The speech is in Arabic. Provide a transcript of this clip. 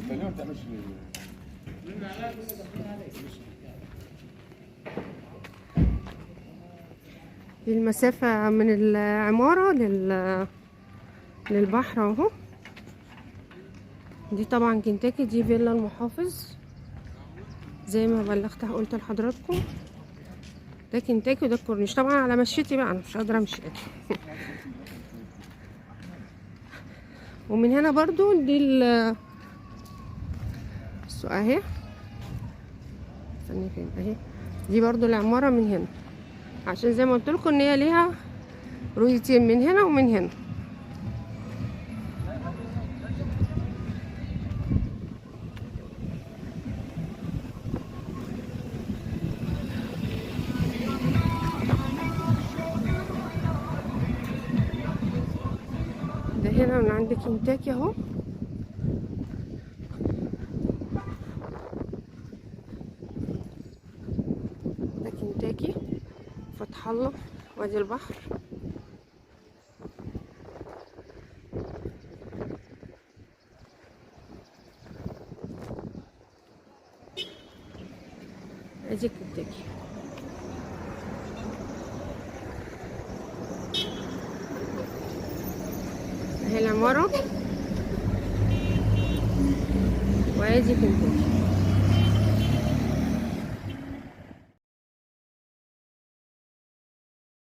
انت ليه ما بتعملش المسافة من العمارة للبحر اهو. دي طبعا كنتاكي، دي فيلا المحافظ زي ما بلغت قلت لحضراتكم. ده كنتاكي وده الكورنيش. طبعا على مشيتي بقى، انا مش قادرة امشي ومن هنا برضو دي السوق اهي. استني فين اهي. دي برضو العمارة من هنا، عشان زي ما قلت لكم ان هي ليها رؤيتين، من هنا ومن هنا. ده هنا من عند كنتاكي اهو. ده كنتاكي فتح الله، وادي البحر. ادي كنتاكي. اهي العمارة وادي كنتاكي.